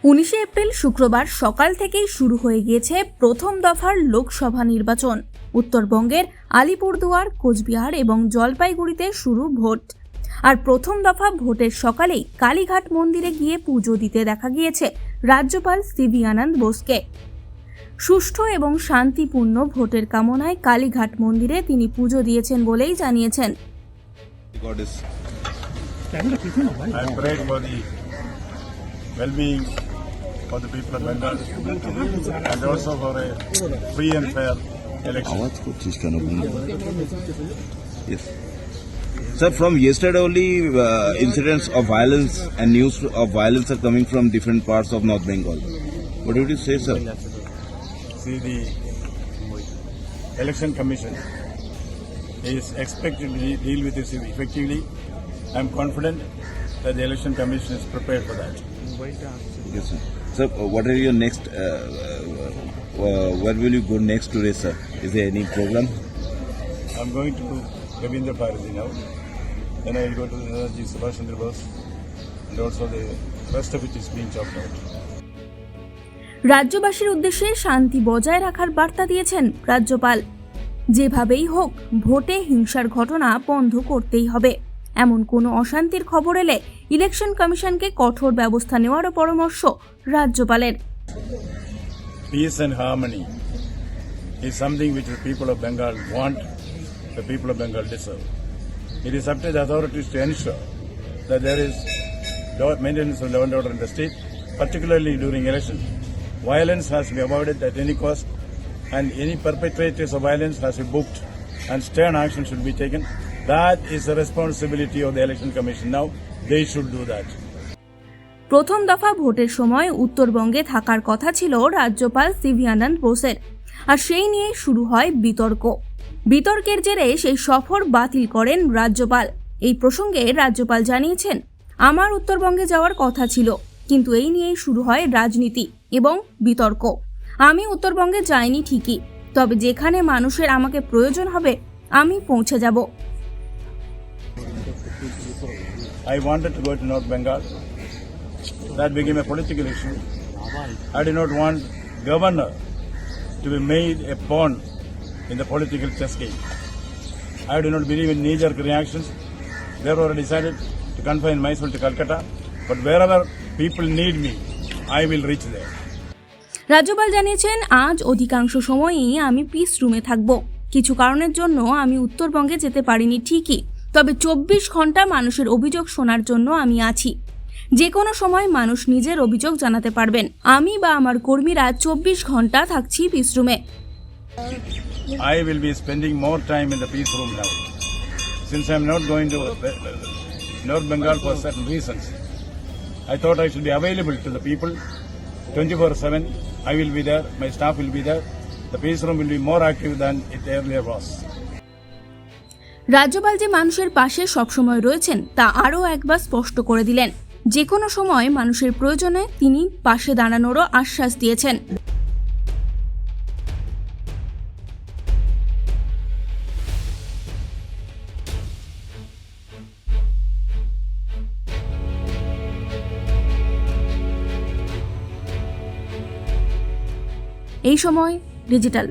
19 April শুক্রবার সকাল থেকেই শুরু হয়ে গিয়েছে প্রথম দফার লোকসভা নির্বাচন। উত্তরবঙ্গের আলিপুরদুয়ার, কোচবিহার এবং জলপাইগুড়িতে শুরু ভোট। আর প্রথম দফা ভোটের সকালেই কালীঘাট মন্দিরে গিয়ে পুজো দিতে দেখা গিয়েছে রাজ্যপাল সিভি আনন্দ বোসকে। সুষ্ঠু এবং শান্তিপূর্ণ ভোটের কামনায় কালীঘাট মন্দিরে তিনি পুজো দিয়েছেন বলেই জানিয়েছেন। Well-being for the people of Bengal and also for a free and fair election. Yes. Sir, from yesterday only incidents of violence and news of violence are coming from different parts of North Bengal. What would you say, sir? See, the Election Commission is expected to deal with this effectively. I am confident that the Election Commission is prepared for that. Yes, sir. Sir, what are your next? Where will you go next today, sir? Is there any program? I am going to Ravindra Bharati now. Then I will go to the Netaji Subhash Chandra Bose, and also the rest of it is being chopped out. রাজ্যবাসীর উদ্দেশ্যে শান্তি বজায় রাখার বার্তা দিয়েছেন রাজ্যপাল। যেভাবেই হোক ভোটে হিংসার ঘটনা বন্ধ করতেই হবে। এমন কোনো অশান্তির খবর এলে ইলেকশন কমিশনকে কঠোর ব্যবস্থা নেওয়ারও পরামর্শ রাজ্যপালের। Peace and harmony is something which the people of Bengal want, the people of Bengal deserve. It is up to the authorities to ensure that there is maintenance of law and order in the state, particularly during elections. Violence has to be avoided at any cost, and any perpetrators of violence has to be booked, and stern action should be taken. That is the responsibility of the Election Commission. Now, they should do that. প্রথম দফা ভোটের সময় উত্তরবঙ্গে থাকার কথা ছিল রাজ্যপাল CV আনন্দ বোসের, আর সেই নিয়ে শুরু হয় বিতর্ক। বিতর্কের জেরে সেই সফর বাতিল করেন রাজ্যপাল। এই প্রসঙ্গে রাজ্যপাল জানিয়েছেন, আমার উত্তরবঙ্গে যাওয়ার কথা ছিল, কিন্তু এই নিয়েই শুরু হয় রাজনীতি এবং বিতর্ক। আমি উত্তরবঙ্গে যাইনি ঠিকই, তবে যেখানে মানুষের আমাকে প্রয়োজন হবে আমি পৌঁছে যাব। I wanted to go to North Bengal. That became a political issue. I did not want governor to be made a pawn in the political chess game. I do not believe in knee-jerk reactions. Therefore, I decided to confine myself to Calcutta. But wherever people need me, I will reach there. রাজ্যপাল জানিয়েছেন, আজ অধিকাংশ সময়ই আমি piece রুমে থাকব। কিছু কারণের জন্য আমি উত্তরবঙ্গে যেতে পারিনি ঠিকই, তবে 24 ঘন্টা মানুষের অভিযোগ শোনার জন্য আমি আছি। যে কোনো সময় মানুষ নিজের অভিযোগ জানাতে পারবেন। আমি বা আমার কর্মীরা 24 ঘন্টা থাকছি পিস রুমে। I will be spending more time in the peace room now. Since I am not going to North Bengal for certain reasons, I thought I should be available to the people 24/7. I will be there, my staff will be there. The peace room will be more active than it earlier was. রাজ্যপাল যে মানুষের পাশে সবসময় রয়েছেন তা আরও একবার স্পষ্ট করে দিলেন। যে কোনো সময় মানুষের প্রয়োজনে তিনি পাশে দাঁড়ানোরও আশ্বাস দিয়েছেন। এই সময় ডিজিটাল।